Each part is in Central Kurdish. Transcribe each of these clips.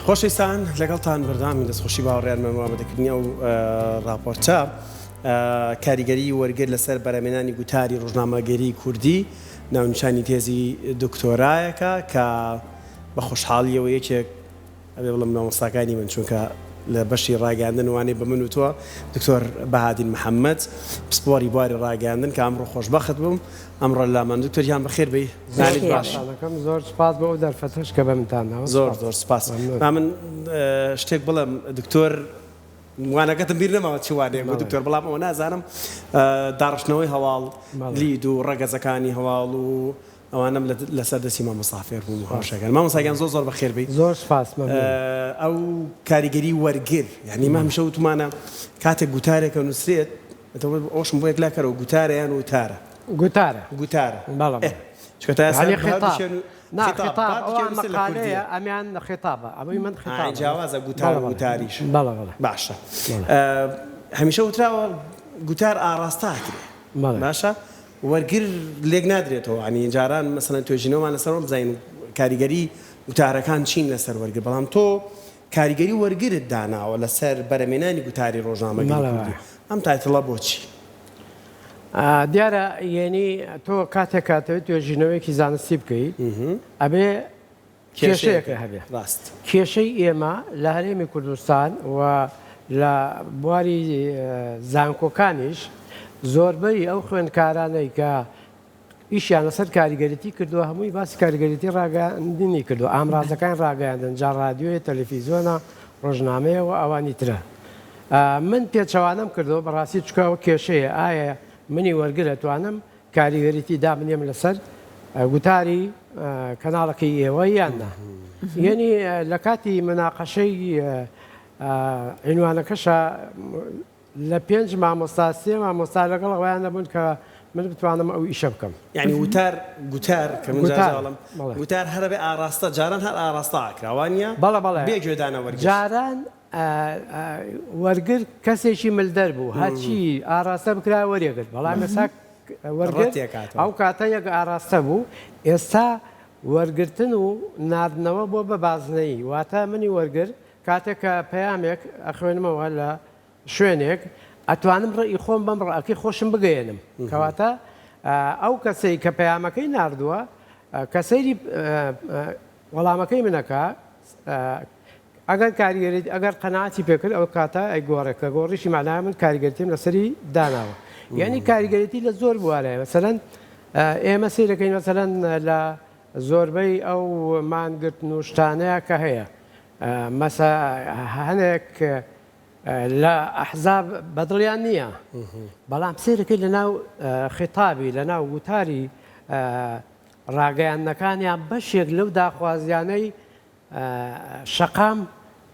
خۆشەویستان لەگەڵتان بەردەوامی دەستخۆشی باوەڕێیانمان وابەدەکردنی ئەو راپۆرتە کاریگەری وەرگر لەسەر بەرهەمهێنانی گوتاری ڕۆژنامەگەری کوردی ناونیشانی تێزی دکتۆرایەکە کە بە خۆشحاڵیەوە یەکێک ئەبێ بڵم مامۆستاکانی من چونکە لە بەشی ڕاگەاندن وانەی بە من و تۆ دکتۆر بەهادین محەممەد پسپۆری بواری ڕاگەاندن کە ئەمڕۆ خۆشبەخت بووم ئەمڕۆ لامان دکتۆریان بەخێر بێ زانیت باشەکەم زۆر سپاس بۆ دەرفەتەش کە بەمتانەوە زۆر سپاس من شتێک بڵم دکتۆر وانەکەتم بیر نەماوە چی وانەیە بۆ دکتۆر بەڵام ئەوە نازانم داڕشتنەوەی هەواڵ لید و ڕەگەزەکانی هەواڵ و ئەوانم لەسەر دەستی مامۆستافێر بووم هاشەکەن مامۆستاگیان زۆر بەخێر بێ زۆر سپاس ئەو کاریگەری وەرگر یعنی ما هەمیشە وتمانە کاتێک گوتارێکە نووسێت ئەوشم بۆ یەکلا کەرەوە گوتارە یان وتارە گوتارە چکە تا خطاب ئەوان مەقالەیە ئەمیان خطابە ئەوەی من خطاب جیاوازە گوتار وتاریش باشە هەمیشە وتراوە گوتار ئاڕاستاکرێ باشە وەرگر لێک نادرێتەوە ینی جاران مەسەڵەن توێژینەوەمان لەسەرەوە بزانین کاریگەری وتارەکان چین لەسەر وەرگر بەڵام تۆ کاریگەری وەرگرت داناوە لەسەر بەرهەمهێنانی گوتاری ڕۆژنامەگەری کوردی ئەم تایتڵە بۆچی؟ دیارە یعنی تۆ کاتێکاتەوە توێژینەوەیەکی زانستی بکەیت ئەبێ کێشەیەکە هەبێ ڕاست کێشەی ئێمە لە هەرێمی کوردستان و لە بواری زانکۆکانیش زۆربەی ئەو خوێندکارانەی کە ئیشیان لەسەر کاریگەریتی کردووە هەمووی باسی کاریگەریتی ڕاگەاندنی کردو ئامرازەکان ڕاگەاندن جا رادیۆیە تەلەڤیزیۆنە ڕۆژنامەیە و ئەوانی ترە من پێچەوانم کردەوە بەڕاستی چکەوە کێشەیە ئایا منی وەرگرە توانم کاریگەریتی دابنێم لەسەر گوتاری کەناڵەکەی ئێوە یاننا یعنی لە کاتی مناقەشەی عنوانەکەشە لە 5 مامۆستا 3 مامۆستا لەگەڵ ئەویان نەبوون کە من بتوانم ئەو ئیشە بکەم یعنی گوتار کە من جاڵم گوتار هەربێ ئاراستە جاران هەر ئاراستە ئاکراوانە بەڵێ بێگوێدانە وەرگر جاران وەرگر کەسێکی ملدەر بوو هەرچی ئاراستە بکرا وەرێگرت بەڵام ئێستا وەرگر ئەو کاتە یەک ئاراستە بوو ئێستا وەرگرتن و ناردنەوە بۆ بە بازنەیی واتە منی وەرگر کاتێک کە پەیامێک ئەخوێنمەوە لە شوێنێک ئەتوانم ڕێی خۆم بەم ڕاکی خۆشم بگەێنم کەواتە ئەو کەسەی کە پەیامەکەی ناردووە کە سەیری وەڵامەکەی منەکە ئەگەر کاریگەریت ئەگەر قەناعەتی پێکرد ئەو کاتە ئەیگۆڕێ کە گۆڕیشی معنای من کاریگەرتیم لەسەری داناوە یعنی کاریگەریتی لە زۆر بوارەیە مەسەلەن ئێمە سیرەکەین مەسەلەن لە زۆربەی ئەو مانگرتن و شتانەیە کە هەیە مەسە هەنێک لە ئەحزاب بەدڵیان نییە بەڵام سیرەکەی لەناو خیتابی لەناو گوتاری ڕاگەیاندنەکانیان بەشێک لەو داخوازیانەی شەقام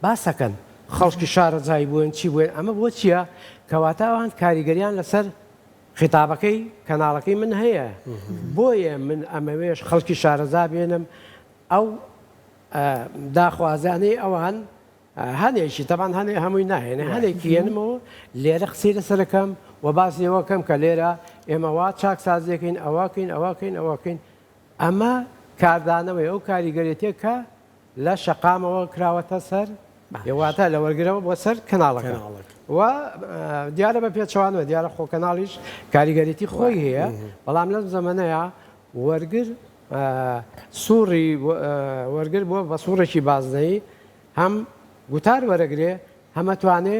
باسەکەن خەڵکی شارەجایی بوون چی بووێن ئەمە بۆ چییە کەواتە ئەوان کاریگەریان لەسەر خیتابەکەی کەناڵەکەی من هەیە بۆیە من ئەمەوێش خەڵکی شارەزا بێنم ئەو داخوازیانەی ئەوان هەنێکی تەبان هەنێ هەمووی ناهێنێ هەنێکی هێنمەوە لێرە قسەی لەسەرەکەم و باسی ئەوەکەم کە لێرە ئێمە وا چاکسازیەکەین ئەوەکەین ئەمە کاردانەوەی ئەو کاریگەرێتێک کە لە شەقامەوە کراوەتە سەر واتە لە وەرگرەوە بۆ سەر کەناڵەکە و دیارە بە پێچەوانەوە دیارە خۆ کەناڵیش کاریگەریتی خۆی هەیە بەڵام لەم زەمانەیە وەرگر سووڕی وەرگر بووە بە سوورێکی بازنەی هەم گوتار وەرەگرێ هەمەتوانێ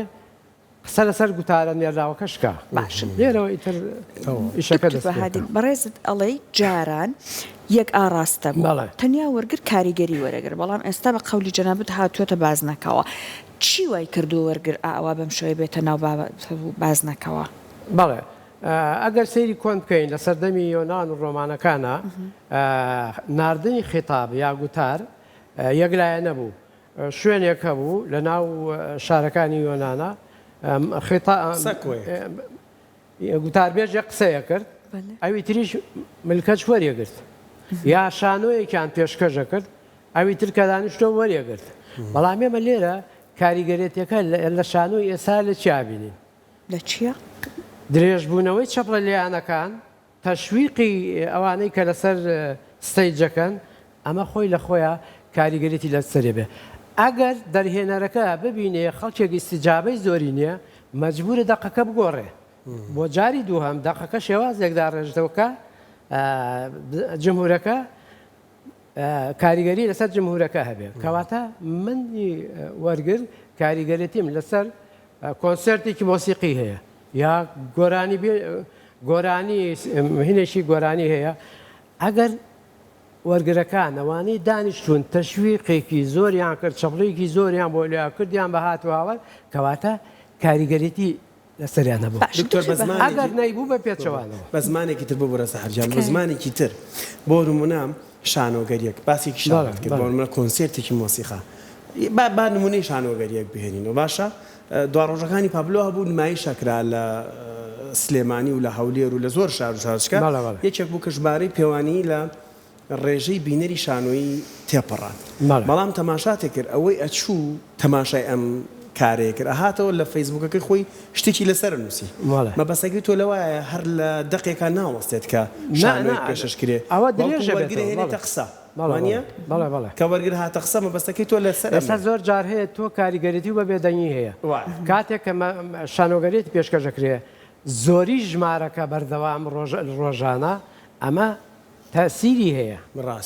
قسە لەسەر گوتارە نێراوەکەشکە باش لێرەوە ئیتر ئیشەکە بەڕێزت ئەڵەی جاران یەک ئاراستە بوو تەنیا وەرگر کاریگەری وەرەگر بەڵام ئێستا بە قەولی جەنابەت هاتووەتە بازنەکەوە چی وای کردو وەرگر ئاوا بەم شێوەیە بێتە ناو بازنەکەوە بەڵێ ئەگەر سەیری کۆن بکەین لە سەردەمی یۆنان و ڕۆمانەکانە ناردنی خیتاب یا گوتار یەکلایە نەبوو شوێنێک هەبوو لە ناو شارەکانی یۆنانە گوتاربێژ یەک قسەیە کرد ئەوی تریش ملکەت وەرێگرت یا شانۆیەکیان پێشکەشە کرد ئەوی تر کە دانیشتۆ وەرێگرت بەڵام ئێمە لێرە کاریگەرێتەکە لە شانۆی ئێستا لە چیابینین لە چییە؟ درێژبوونەوەی چەپڵە لێیانەکان تەشویقی ئەوانەی کە لەسەر ستەیجەکەن ئەمە خۆی لە خۆیان کاریگەریتی لەسەرێ بێ ئەگەر دەرهێنەرەکە ببینێ خەڵکێکی استیجابەی زۆری نییە مەجبورە دەقەکە بگۆڕێ بۆ جاری دووهەم دەقەکە شێوازێکدا ڕێژدەوەکە جمهورەکە کاریگەری لەسەر جمهورەکە هەبێ کەواتە من وەرگر کاریگەرێتیم لەسەر کۆنسرتێکی مۆسیقی هەیە یا گۆرانی هینێکی گۆرانی هەیە ئەگەر وەرگرەکان ئەوانەی دانیشتون تەشویقێکی زۆریان کرد چەپڵێکی زۆریان بۆ لیا کردیان بە هاتوواوە کەواتە کاریگەریەتی لەسەریان نەبوو دکتۆر ئەگەر نەیبوو بە پێچەوانەوە بە زمانێکی تر ببوورە سەحرجان بە زمانێکی تر بۆ نمونە شانۆگەریەک باسێکی شانت کرد بۆ نمونە کۆنسرتێکی مۆسیقا با نمونەی شانۆگەریەک بهێنینەوە باشە دوا ڕۆژەکانی پابلۆ هەبوو نمایشەکرا لە سلێمانی و لە هەولێر و لە زۆر شار و شارچکە یەکێک بوو کە ژمارەی پێوانی لە ڕێژەی بینەری شانۆیی تێپەڕان بەڵام تەماشاتێک کرد ئەوەی ئەچوو تەماشای ئەم کارێک کرد هاتەوە لە فەیسبوکەکەی خۆی شتێکی لەسەر نووسی مەبەستەکەی تۆ لەوایە هەر لە دقێکا ناوەستێت کە شانۆی پێشش کرێ ئەوە وەرگرهێنێتە قسە کە وەرگر هاتە قسە مەبەستەکەی تۆ لەسەر زۆر جار هەیە تۆ کاریگەریتی و بە بێدەنگی هەیە کاتێک کە شانۆگەریت پێشکەشەکرێ زۆری ژمارەکە بەردەوام ڕۆژانە ئەمە تەسیری هەیە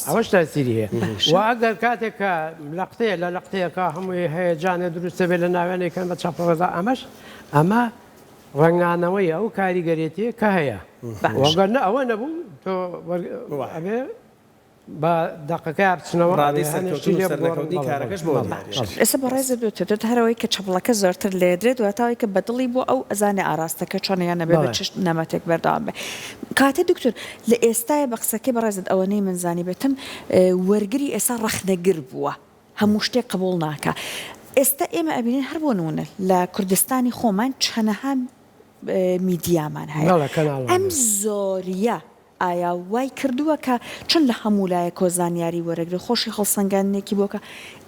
ئەوەش تەسیری هەیە و ئەگەر کاتێک کە لەقتەیە لە لەقتەیەکە هەمووی هەیە جانێ دروستە بێت لە ناوێنێکن بە چاپڕۆزا ئەمە ڕنگانەوەی ئەو کاریگەرێتی کە هەیە وەگەر ئەوە نەبوو تۆ ئەبێ بە دقەکە بچنەوە کارەکەش بۆ ئێستا بەڕێزە دوێت هەرەوەی کە چەپڵەکە زۆرتر لێدرێت واتاوی کە بەدڵی بۆ ئەو ئەزانێ ئاراستەکە چۆنیان نەبێ بە چشت نەمەتێک بەردەوام بێ کاتێ دکتۆر لە ئێستای بە قسەکەی بەڕێزت ئەوەنەی منزانی بێتم وەرگری ئێستا ڕەخنەگر بووە هەموو شتێک قبول ناکە ئێستا ئێمە ئەبینین هەر بۆ نمونە لە کوردستانی خۆمان چەنەها میدیامان هەیە ئەم زۆریە ئایا وای کردووە کە چۆن لە هەموو لایە کۆزانیاری وەرەگرێت خۆشی هەڵسەنگاندنێکی بۆکە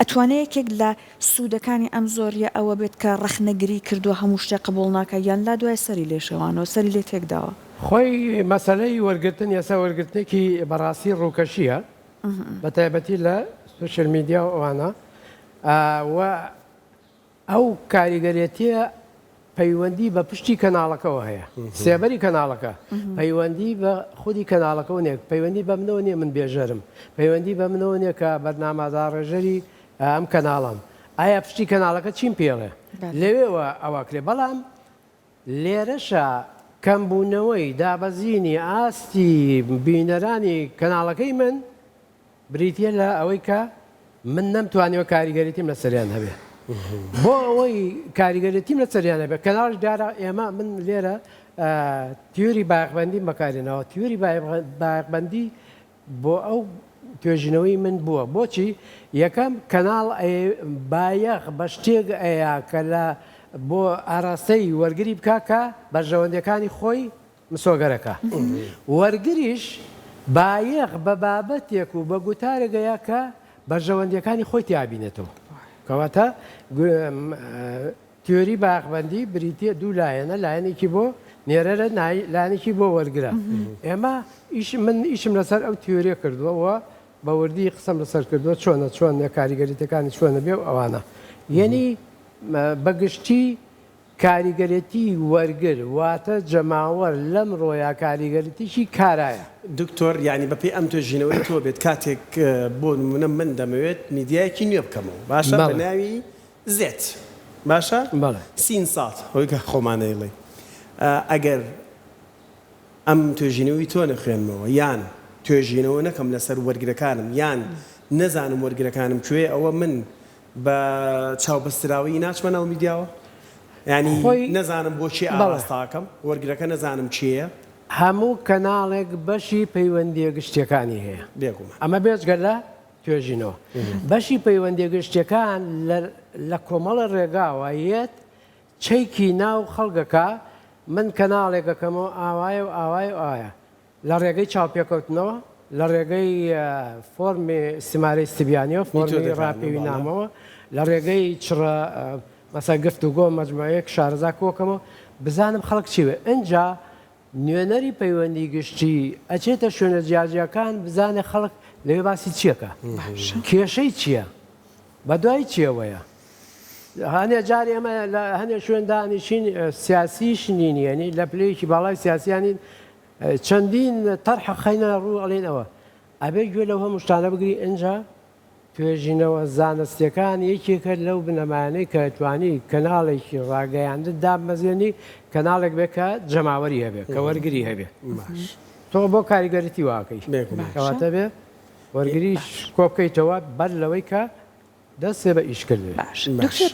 ئەتوانێت یەکێک لە سوودەکانی ئەم زۆریە ئەوە بێت کە ڕەخنەگری کردووە هەموو شتێک قبول ناکە یان لا دوای سەری لێشەوانەوە سەری لێ تێکداوە خۆی مەسەلەی وەرگرتن یاسا وەرگرتنێکی بەڕاستی ڕووکەشیە بە تایبەتی لە سوشل میدیا و ئەوانە و ئەو کاریگەرێتیە پەیوەندی بە پشتی کەناڵەکەەوە هەیە سێبەری کەناڵەکە پەیوەندی بە خودی کەناڵەکەەوە نیە پەیوەندی بە منەوە نییە من بێژەرم پەیوەندی بە منەوە نییە کە بەرنامەدار ڕێژەری ئەم کەناڵم ئایا پشتی کەناڵەکە چیم پێڵێ لەوێەوە ئەوەکرێ بەڵام لێرەشە کەمبوونەوەی دابەزینی ئاستی بینەرانی کەناڵەکەی من بریتە لە ئەوەی کە من نەمتوانیەوە کاریگەریتیم لە سەریان هەبێ بۆ ئەوەی کاریگەرێتیم لە سەریانە بێ کەناڵش دارە ئێمە من لێرە تیۆری بایەقبەندی بەکارێنەوە تیۆری بایەقبەندی بۆ ئەو توێژینەوەی من بووە بۆچی یەکەم کەناڵ بایەق بە شتێک ئەیە کە لە بۆ ئاراستەی وەرگری بکاکە بەرژەوەندەکانی خۆی مسۆگەرەکە وەرگریش بایەق بە بابەتێک و بە گوتارێگەیە کە بەرژەوەندەکانی خۆی تیابینێتەوە کەواتە تیۆری باقبندی بریتە دوو لایەنە لایەنێکی بۆ نێرەرە لایەنێکی بۆ وەرگرە ئێمە من ئیشم لەسەر ئەو تیۆریە کردووەوە بە وردی قسەم لەسەر کردووە چۆن کاریگەریتەکانی چۆنە بێ و ئەوانە یعنی بەگشتی کاریگەرێتی وەرگر واتە جەماوەەر لەم ڕۆیا کاریگەریتیشی کارایە دکتۆر یعنی بەپی ئەم توێژینەوەی تۆ بێت کاتێک بۆ نمونە من دەمەوێت میدیایەکی نوێ بکەمەوە باشە بە ناوی زێت باشە سین ساڵ هۆی کە خۆمانەیڵێ ئەگەر ئەم توێژینەوەی تۆ نەخوێنمەوە یان توێژینەوە نەکەم لەسەر وەرگرەکانم یان نەزانم وەرگرەکانم کوێ ئەوە من بە چاوبەستراوی ناچمە ناو میدیاوە ینی نەزانم بۆچی ئاڕاستاکەم وەرگرەکە نەزانم چییە هەموو کەناڵێک بەشی پەیوەندیە گشتیەکانی هەیە ئەمە بێجگەر لە توێژینەوە بەشی پەیوەندیە گشتیەکان لە کۆمەڵە ڕێگاوە یەت چەیکی ناو خەڵگەکە من کەناڵێکەکەمەوە ئاوایە و ئاوای و ئایا لە ڕێگەی چاوپێکەوتنەوە لە ڕێگەی فۆرمی سیمارەی ستبیانیەوە فۆرمی ڕاپێوی نامەوە لە ڕێگەی چڕە مەسا گفت و گۆ مەجموعەیەک شارەزا کۆکەمەوە بزانم خەڵک چیوێ ئەجا نوێنەری پەیوەندی گشتی ئەچێتە شوێنە جیاجیەکان بزانێ خەڵک لەوێ باسی چیەکە کێشەی چییە بە دوای چیەوەیە هەنێ جاری ئەمە لە هەنێ شوێن دانیشین سیاسیش نینیەنی لە پلەیەکی باڵای سیاسیانین چەندین تەرح خەینە ڕوو ئەڵێنەوە ئەبێ گوێ لەو هەموو شتانە بگری ئەنجا توێژینەوە زانستیەکان یەکێکە لەو بنەمانەی کە توانی کەناڵێکی ڕاگەیاندن دامەزێنی کەناڵێک بێت کە جەماوەری هەبێت کە وەرگری هەبێ تۆ بۆ کاریگەریتی واکەی کەواتە بێ وەرگریش کۆبکەیتەوە بەر لەوەی کە دەستێ بە ئیشکردێ دکتۆر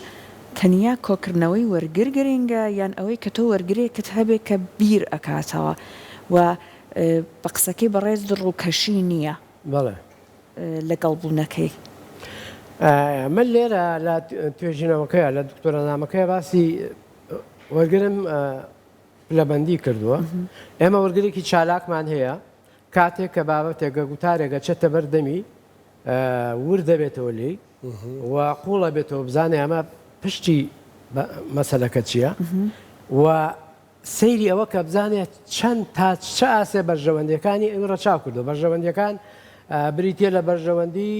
تەنیا کۆکردنەوەی وەرگر گرنگە یان ئەوەی کە تۆ وەرگرێکت هەبێت کە بیر ئەکاتەوە و بە قسەکەی بەڕێز دڕووکەشی نییە بەڵێ لەگەڵ بوونەکەی من لێرە لە توێژینەوەکەیە لە دکتۆرە نامەکەی باسی وەرگرم لەبەندی کردووە ئێمە وەرگرێکی چالاکمان هەیە کاتێک کە بابەتێکە گوتارێکە چێتە بەردەمی ور دەبێتەوە لێی و قوڵە بێتەوە بزانێ ئەمە پشتی مەسەلەکە چییە و سەیری ئەوە کە بزانێت چەند تا چه ئاسێ بەرژەوەندەکانی ئەو ڕەچاو کردو بەرژەوەندەکان بریتە لە بەرژەوەندی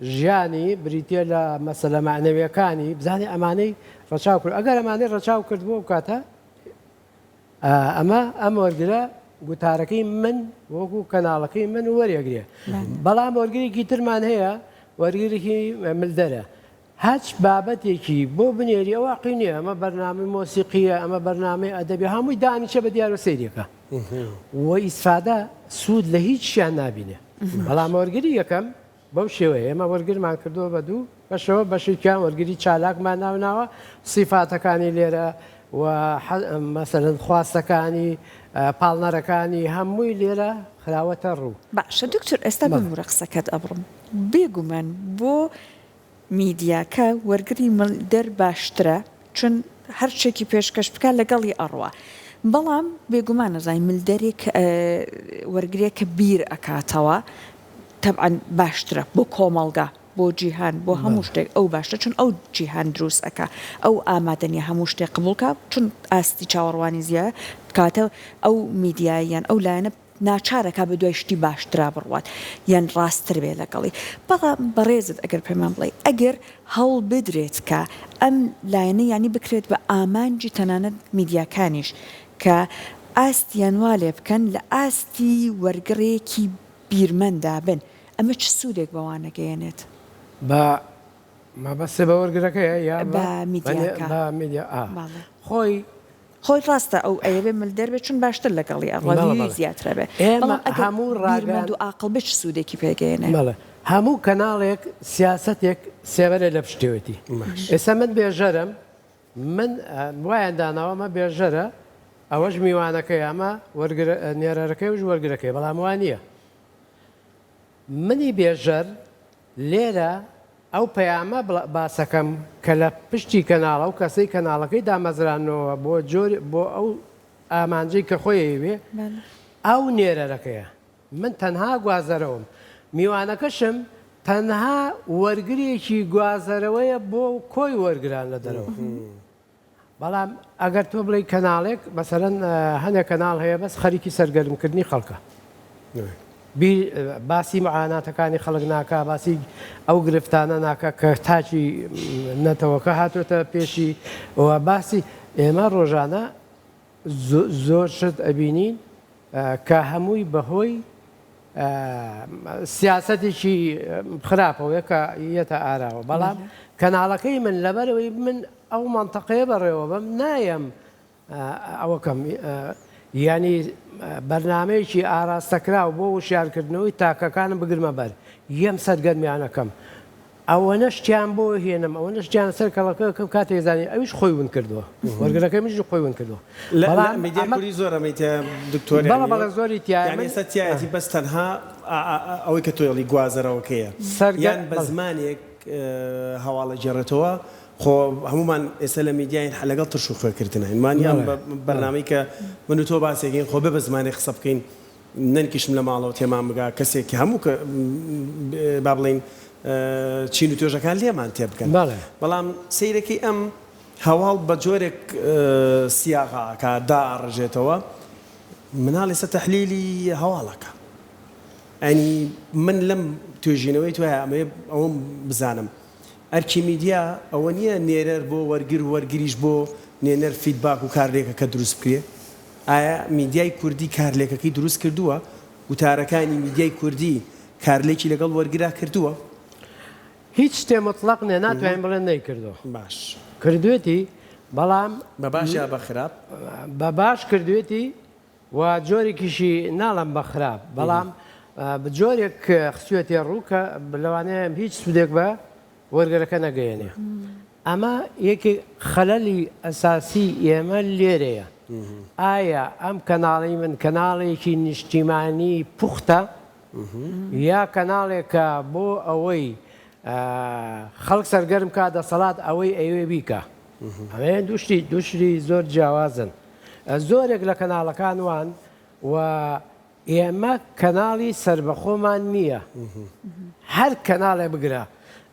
ژیانی بریتە لە مەسەلە معنەویەکانی بزانێ ئەمانەی ڕەچاو کرد ئەگەر ئەمانەی ڕەچاو کردبوو کاتە ئەم وەرگرە گوتارەکەی من وەکو کەناڵەکەی من وەریەگرێ بەڵام وەرگێکی ترمان هەیە وەرگێکی ملدەرە هەچ بابەتێکی بۆ بنێری ئەو واقعی ئەمە بەرنامەی مۆسیقیە ئەمە بەرنامەی ئەدەبی هەمووی دانیچە بە دیار و سەیرێکە و ئیسفادە سوود لە هیچ شیان نابینێ بەڵام وەرگری یەکەم بەو شێوەیە ئێمە وەرگرمان کردووە بە دوو بەشەوە بەشێکیان وەرگری چالاکمان ناوناوە سیفاتەکانی لێرە و مەسەرەن خواستەکانی پاڵنەرەکانی هەمووی لێرە خراوەتە ڕوو باشە دکتۆر ئێستا بمورە قسەکەت ئەبڕم بێگومان بۆ میدیاکە وەرگری ملدەر باشترە چون هەرچێکی پێشکەش بکە لەگەڵی ئەڕوە بەڵام بێگومان نەزای ملدەرێک وەرگرێکە بیر ئەکاتەوە تەبعاً باشترە بۆ کۆمەڵگا بۆ جیهان بۆ هەموو شتێک ئەو باشتە چون ئەو جیهان دروست ئەکا ئەو ئامادەنیە هەموو شتێک قبولکە چون ئاستی چاوەڕوانی زیایە کاتە ئەو میدیاییان ئەو لایەنە ناچارەکە بە دوای شتی باشترا بڕوات یان ڕاستتر بێ لەگەڵی بەڵام بەڕێزت ئەگەر پێمان بڵێ ئەگەر هەوڵ بدرێت کە ئەم لایەنە ینی بکرێت بە ئامانجی تەنانەت میدیاکانیش کە ئاستیان وا لێ بکەن لە ئاستی وەرگڕێکی بیرمەندا بن ئەمە چ سوودێک بەوانەگەیەنێت بە مەبەستێ بە وەرگەکەیە یا بە میدیا خۆی ڕاستە ئەو ئەیەبێ ملدەر بێت چون باشتر لەگەڵی ئەڕەوی زیاترە بێ ئێمە هەموو ڕاگەند و عاقڵ بێت سوودێکی پێگەێنێ هەموو کەناڵێک سیاسەتێک سێوەرە لە پشتێوەتی ئێستا من بێژەرم من وایان داناوە مە بێژەرە ئەوەش میوانەکەی ئەمە نێرەرەکەی وش وەرگەکەی بەڵام وان نییە منی بێژەر لێرە ئەو پەیامە باسەکەم کە لە پشتی کەناڵە و کەسەی کەناڵەکەی دامەزرانەوە بۆ جۆری بۆ ئەو ئامانجەی کە خۆیەوێ ئەو نێرەرەکەیە من تەنها گوازەرەوەم میوانەکەشم تەنها وەرگریەکی گوازەرەوەیە بۆ کۆی وەرگران لە دەرەوە بەڵام ئەگەر تۆ بڵێ کەناڵێک مەسەرەن هەندێک کەناڵ هەیە بەس خەریکی سەرگەرمکردنی خەڵکە باسی معاناتەکانی خەڵک ناکە باسی ئەو گرفتانە ناکە کە تاچی نەتەوەکە هاتوۆتە پێشی ئەوە باسی ئێمە ڕۆژانە زۆر شت ئەبینین کە هەمووی بەهۆی سیاسەتێکی خراپەوەیە کە یەتە ئاراوە بەڵام کەناڵەکەی من لەبەرەوەی من ئەو مەنتەقەیە بەڕێوە بم نایم ئەوەکەم ینی بەرنمەیەکی ئاراستەکرا و بۆ وشارکردنەوەی تاکەکانم بگرمە بەر یەم سەرگەرمیانەکەم ئەوە شتیان بۆ هێنم ئەوە شتیان سەر کەڵەکەکەم کاتێک زانانی ئەویش خۆی ون کردووە وەرگەکەی میش خۆی ون کردووە میدیاکوری زۆرەمەیتە دکتۆری بەڵە زۆری تیایەتی بەس تەنها ئەوەی کە تۆڵی گوازەرەوەکەیە یان بە زمانێک هەواڵە جێڕێتەوە خۆ هەمومان ئێستا لە میدیاین لەگەڵ ترش و خوێکردنەوەمان یان بەرنامەی کە من و تۆ باسێکین خۆ بێ بە زمانی قسە بکەین نەنکیشم لە ماڵەوە تێمان بگا کەسێکی هەموو کە با بڵین چین و توێژەکان لێمان تێ بکەن بەڵام سەیرەکەی ئەم هەواڵ بە جۆرێک سیاغاکە داڕژێتەوە مناڵ ئێستا تەحلیلی هەواڵەکە ئەنی من لەم توێژینەوەی توایە ئەوم بزانم ئەرکی میدیا ئەوە نییە نێرەر بۆ وەرگر و وەرگریش بۆ نێنەر فیدباک و کارلێکەکە دروست بکرێ. ئایا میدیای کوردی کارلێکەکەی دروست کردووە؟ وتارەکانی میدیای کوردی کارلێکی لەگەڵ وەرگرا کردووە؟ هیچ شتێ مطلق نێ ناتوانین بڵێن نەیکردووە. باش کردوێتی بەڵام بە باش یا بە خراپ؟ بە باش کردوێتی و جۆرێکیشی ناڵم بە خراپ، بەڵام جۆرێک خسوێتی ڕووکە لەوانەیە هیچ سوودێک بە وەرگەرەکە نەگەیەنێ. ئەمە یەکی خەلەلی ئەساسی ئێمە لێرەیە. ئایا ئەم کەناڵی من کەناڵێکی نیشتیمانی پوختە یا کەناڵێکە بۆ ئەوەی خەڵک سەرگەرم کا دەسەڵات ئەوەی ئەوێ بیکە؟ ئەمە دوشری زۆر جیاوازن. زۆرێک لە کەناڵەکان وان و ئێمە کەناڵی سربەخۆمان نییە. هەر کەناڵێ بگرە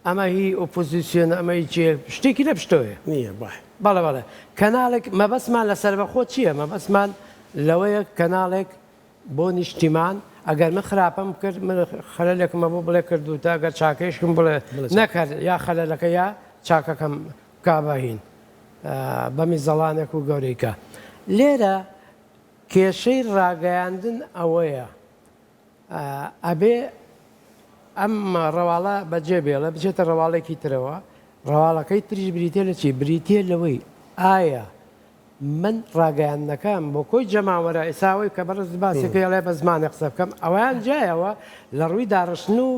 ئەمە هی ئۆپۆزیسیۆن ئەمەی چێ شتێکی لە پشتۆیە نییە. بەڵێ بەڵێ کەناڵێک مەبەسمان لە سربەخۆ چییە؟ مەبەسمان لەوەیە کەناڵێک بۆ نیشتیمان ئەگەر من خراپەم کرد من خەلەلێکمە بۆ بڵێ کردو تا ئەگەر چاکەیشکم بڵێ نەکرد یا خەلەلەکە یا چاکەکەم کاباهین بەمی زەڵانێک و گەورەیکە. لێرە کێشەی ڕاگەیاندن ئەوەیە ئەبێ ئەم ڕەواڵە بەجێ بێڵە بچێتە ڕەواڵێکی ترەوە. ڕەواڵەکەی تریش بریتێ لە چی؟ بریتێ لەوەی ئایا من ڕاگەیاندنەکەم بۆ کۆی جەماوەرە ئێساوەی کە بەڕز باسێکە لای بە زمانێ قسە بکەم ئەویان جایەوە لە ڕووی داڕشتن و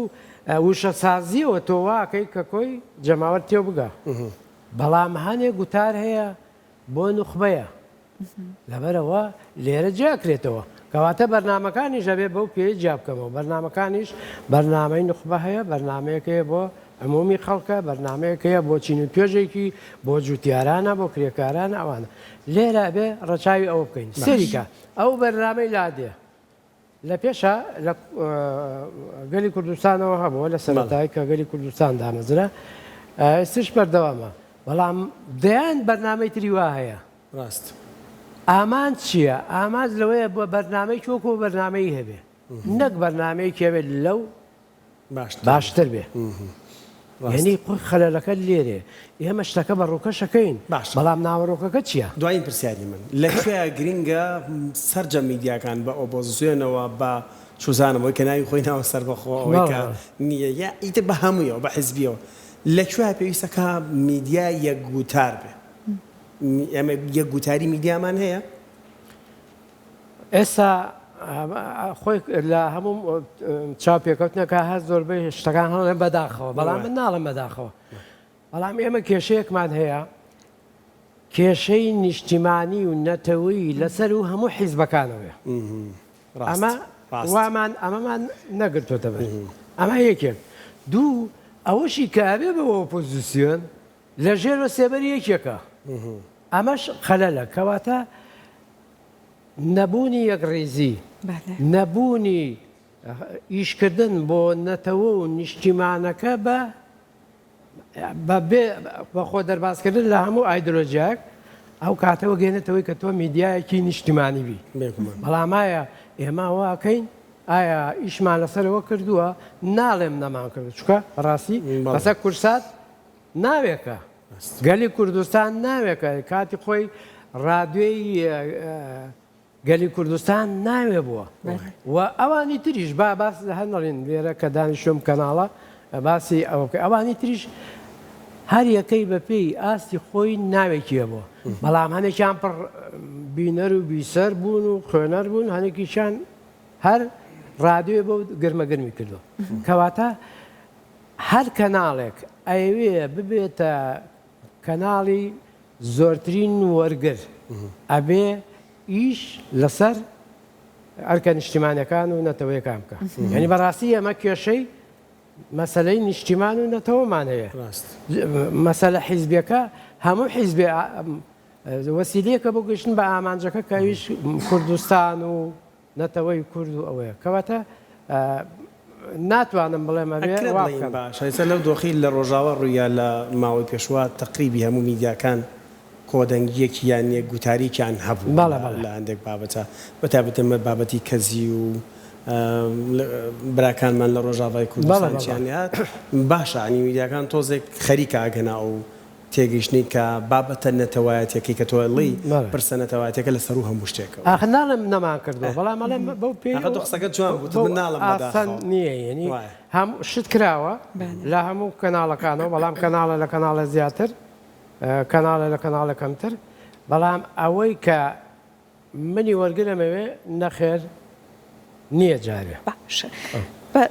وشە سازیەوە تۆواکەی کە کۆی جەماوەر تێو بگە. بەڵام هەنێک گوتار هەیە بۆ نوخبەیە لەبەرەوە لێرە جاکرێتەوە کەواتە بەرنمەکانیش ئەبێ بەو پێ جا بکەمەوە. بەرنمەکانیش بەرنامەی نوخبە هەیە، بەرنمەیەکەیە بۆ عمومی خەڵکە، بەرنمەیەکەیە بۆ چین و توێژێکی بۆ جوتیارانە بۆ کرێکارانە ئەوانە. لێرە بێ ڕەچاوی ئەوە بکەین. سەریکە ئەو بەرنامەی لادێ لە پێشە لە گەلی کوردستانەوە هەبووە لە سەرەتایی کە گەلی کوردستان دامەزرا ئێستش بەردەوامە، بەڵام دەیان بەرنامەی تری وا هەیە. ڕاست. ئامان چییە؟ ئاماز لەوەیە بۆ بەرنامەی وەکو بەرنامەی هەبێ، نەک بەرنامەیەکی هەبێت لەو باشتر بێ. یعنی خۆی خەلەلەکە لێرێ ئێمە شتەکە بە ڕووکەشەکەین، بەڵام ناوەڕۆکەکە چییە؟ دوایین پرسیاری من لەکوێ گرینگە سەرجە میدیاکان بە ئۆپۆزیسیۆنەوە بە چوزانەوەی کە ناوی خۆی ناوە سەربەخۆەوەی کە نییە یا ئیتر بە هەموویەوە بە حیزبیەوە لەکوێ پێویستەکە میدیا یەکگوتار بێ؟ ئەمە یەکگوتاری میدیامان هەیە؟ ئێستا خۆی لە هەموو چاوپێکەوتنەکە هەر زۆربەی شتەکان هەڵێن بەداخەوە، بەڵام من ناڵم بەداخەوە. بەڵام ئێمە کێشەیەکمان هەیە، کێشەی نیشتیمانی و نەتەوەی لەسەر و هەموو حیزبەکانەوەیە. ئەمەمان نەگرتوتە بەر. ئەمە یەکێک. دوو ئەوەشی کە ئەبێ بە ئۆپۆزیسیۆن لە ژێرە سێبەری یەکێکە. ئەمەش خەلەلە کەواتە نەبوونی یەکڕێزی، نەبوونی ئیشکردن بۆ نەتەوە و نیشتیمانەکە بە خۆ دەرباسکردن لە هەموو ئایدۆلۆژیاک ئەو کاتەوە گەێنێتەوەی کە تۆ میدیایەکی نیشتیمانی بی. بەڵام ئایا ئێمە واکەین ئایا ئیشمان لەسەرەوە کردووە؟ ناڵێم نەمان کرد چکە ڕاستی بەسە کورسات ناوێکە گەلی کوردستان ناوێکە کاتی خۆی ڕادیۆی گەلی کوردستان ناوێ بووە و ئەوانی تریش باس هەنەڵێن لێرە کە دانیشتم کەناڵە باسی ئەوکە ئەوانی تریش هەر یەکەی بە پێی ئاستی خۆی ناوێکیە بووە، بەڵام هەنێکیان پڕ بینەر و بیسەر بوون و خوێنەر بوون، هەنێکیشان هەر ڕادیۆ بۆ گرمەگرمی کردو. کەواتە هەر کەناڵێک ئەوێ ببێتە کەناڵی زۆرترین وەرگر ئەبێ ئیش لەسەر ئەرکە نیشتیمانەکان و نەتەوەیەکان بکە. یعنی بەڕاستی ئەمە کێشەی مەسەلەی نیشتیمان و نەتەوەمان هەیە. مەسەلە حیزبیەکە هەموو حیزبێ وەسیلەیەکە بۆ گەشتن بە ئامانجەکە کەویش کوردستان و نەتەوەی کورد و ئەوەیە. کەواتە ناتوانم بڵێم باشە لەو دۆخی لە ڕۆژاوە ڕوویە لە ماوەی پێشوە تقریبی هەموو میدیاکان کۆدەنگیەکی یان یەک گوتاریکیان هەبوو لە هەندێک بابەتە بەتابەتمە بابەتی کەزی و براکانمان لە ڕۆژاوای کوردستانیان باشە ئەنی میدیاکان تۆزێک خەریکە ئاگەنا و تێگەیشتنی کە بابەتە نەتەوایەتەکەی کە تۆڵی پرسە نەتەوایەتەکە لەسەر و هەموو شتێکەوە ئاخناڵم نەمان کردەوە بەڵام ئەڵێ بەو پێی قسەکە جوان بوو ناڵم نییە یعنی هەموو شت کراوە لە هەموو کەناڵەکانەوە بەڵام کەناڵە لە کەناڵە زیاتر کەناڵە لە کەناڵە کەمتر بەڵام ئەوەی کە منی وەرگرمەوێ نەخێر نییە جارێ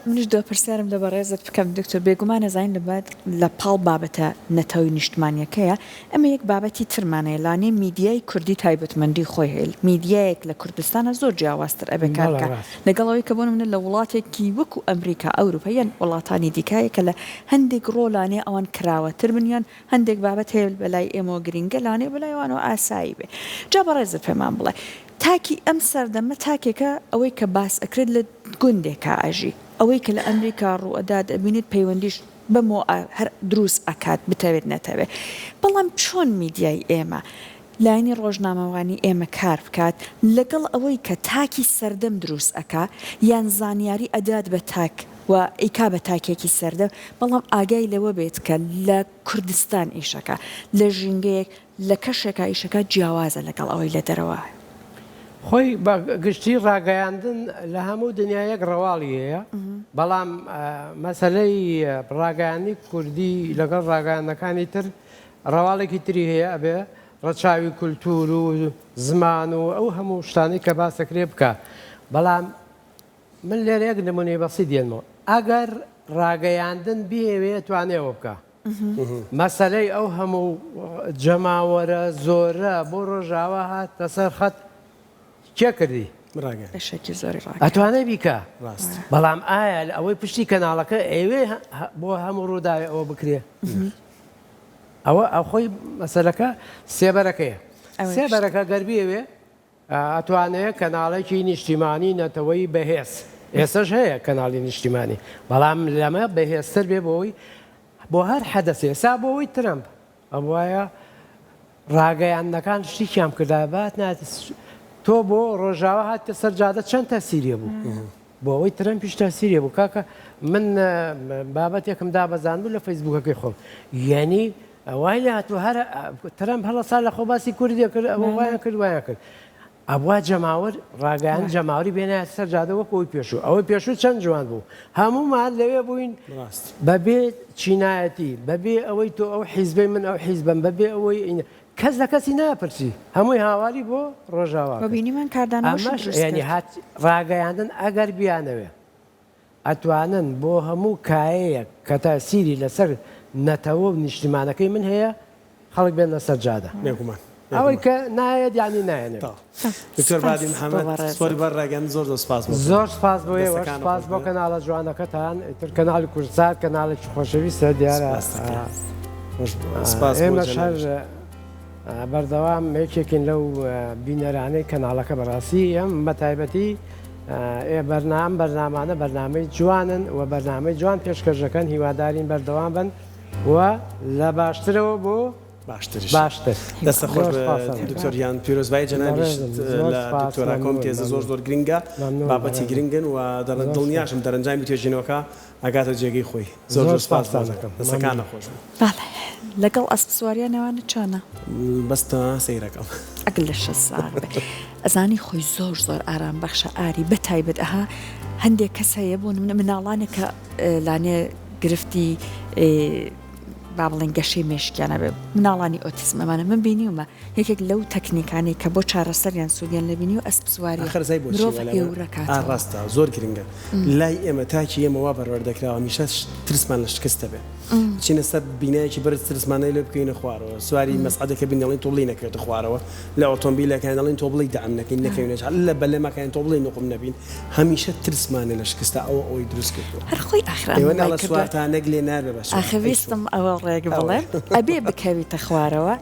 منش دو پرسیارم لە بەڕێزت بکەم دکتۆر بێگومان نەزانین لەبات لە پاڵ بابەتە نەتەوەی نیشتمانیەکەیە ئەمە یەک بابەتی ترمانەیە لانێ میدیای کوردی تایبەتمەندی خۆی هەیە میدیایەک لە کوردستانە زۆر جیاوازتر ئەبێ کارکە لەگەڵەوەی کە بۆ منە لە وڵاتێکی وەکو ئەمریکا ئەوروپا یان وڵاتانی دیکایە کە لە هەندێک ڕۆلانێ ئەوان کراوەتر بنیان هەندێک بابەت هەیە بەلای ئێمە گرینگە لانێ بەلایوانەوە ئاسایی بێ جا بەڕێزت پێمان بڵێ تاکی ئەم سەردەمە تاکێکە ئەوەی کە باس ئەکرێت لە گوندێکە ئاژی ئەوەی کە لە ئەمریکا ڕوئەداد ئەبینێت پەیوەندیش بەمۆ هەر دروست ئەکات بتەوێت نەتەوێت بەڵام چۆن میدیای ئێمە لاینی ڕۆژنامەوانی ئێمە کار بکات لەگەڵ ئەوەی کە تاکی سەردەم دروست ئەکا یان زانیاری ئەدات بە تاک و ئیکا بە تاکێکی سەردەم بەڵام ئاگای لەوە بێت کە لە کوردستان ئیشەکە لە ژینگەیەک لە کەشێکە ئیشەکە جیاوازە لەگەڵ ئەوەی لە دەرەوە خۆی گشتی ڕاگەیاندن لە هەموو دنیایەک ڕەواڵی هەیە بەڵام مەسەلەی ڕاگەیانی کوردی لەگەڵ ڕاگەیانەکانی تر ڕەواڵێکی تری هەیە ئەبێ ڕەچاوی کولتور و زمان و ئەو هەموو شتانی کە باسەکرێ بکە بەڵام من لێرە یەک نمونەی بەسی دێنمەوە ئەگەر ڕاگەیاندن بێوێ توانێەوە بکە مەسەلەی ئەو هەموو جەماوەرە زۆرە بۆ ڕۆژاوە هاتە سەر خەت کێ کردی؟ ئەتوانێ بیکە بەڵام ئایا ئەوەی پشتی کەناڵەکە ئێوێ بۆ هەموو ڕووداوێ ئەوە بکرێ ئەوە ئەو خۆی مەسەلەکە سێبەرەکەیە سێبەرەکە گەربیەوێ ئەتوانێت کەناڵێکی نیشتیمانی نەتەوەی بەهێز ئێستش هەیە کەناڵی نیشتیمانی بەڵام لەمە بەهێزتر بێ بۆی بۆ هەر حەدەسێ سا بۆەوەی ترەمپ ئەم وایە ڕاگەیاندەکان شتێکیان کردابات ناتە تۆ بۆ ڕۆژاوە هاتە سەرجادە چەند تاسیریە بوو بۆ ئەوەی ترەمپیش تاسیریە بوو کاکە من بابەتێکم دابەزان بوو لە فەیسبووکەکەی خۆم یعنی وای لە هاتووە هەر ترەمپ هەڵە ساڵ لە خۆباسی کوردی کرد ئەوە وایە کرد وایە کرد ئەبوا جەماوەر ڕاگەیان جەماوەری بێنایە سەرجادە وەکو ئەوی پێشوو ئەوەی پێشوو چەند جوان بوو هەمومان لەوێ بووین بەبێ چینایەتی بەبێ ئەوەی تۆ ئەو حیزبەی من ئەو حیزبم بەبێ ئەوەی کەس لە کەسی ناپرسی هەمووی هاواری بۆ ڕۆژاوا بینیمان کاردانەوەش ینی هات ڕاگەیاندن ئەگەر بیانەوێ ئەتوانن بۆ هەموو کایەیەک کە تاسیری لەسەر نەتەوە نیشتیمانەکەی من هەیە خەڵک بێن لەسەر جادە بێگومان ئەوەی کە نایەت یانی نایەنێت دکتۆر بادی محەممەد سپۆری بەر ڕاگەیاندن زۆر سپاس زۆر سپاس بۆ ئێوە سپاس بۆ کەناڵە جوانەکەتان ئیتر کەناڵی کوردستان کەناڵێکی خۆشەویستە دیارە ئێمە شەر بەردەوام یەکێکین لەو بینەرانەی کەناڵەکە بەڕاستی ئەم بەتایبەتی بەرنامانە بەرنامەی جوانن و بەرنامەی جوان پێشکەشەکەن هیوادارین بەردەوام بن و لە باشترەوە بۆ باشتر دەستە خۆش دکتۆریان پیرۆزبای جەنابیش لە دکتۆراکۆم تێزە زۆر زۆر گرنگە بابەتی گرنگن و دڵنیاشم دەرەنجامی توێژینەوەکە ئاگاتە جێگەی خۆی زۆر زۆر سپاس دەکەم دەستەکانە خۆش لەگەڵ ئەسپسواریانەوانە چۆنە؟ بەستە سەیرەکەم ئەگەر لە 6 ساعت بێ ئەزانی خۆی زۆر زۆر ئارام بەخشە ئاری بەتایبەت ئەها هەندێک کەس هەیە بۆ مناڵانێک کە لانێ گرفتی با بڵێن گەشەی مێشکیانە بێ مناڵانی ئۆتیسمەمانە من بینیومە یەکێک لەو تەکنیکانی کە بۆ چارەسەریان سوودیان لە بینی و ئەسپسواری مرۆڤ ڕاستە زۆر گرنگە لای ئێمە تاکی ئێمەوا بەڕوەردەکراوە میشە ترسمان لە شکستە بێ چینە سەر بینایەکی بەرز ترسمانەی لێ بکەینە خوارەوە سواری مەسعەدەکە بینەڵین تۆ بڵی نەکرێتە خوارەوە لە ئۆتۆمبیلەکان دەڵین تۆ بڵی دەعم نەکەین نەکەوێنێت لە بەلەمەکان تۆ بڵی نقم نەبین هەمیشە ترسمانە لە شکستە ئەوە ئەوی دروست کردووە هەر خۆی ئاخران سوارتانەک لێ نابێ بەش ئاخەویستم ئەوە ڕێک بڵێ ئەبێ بکەویتە خوارەوە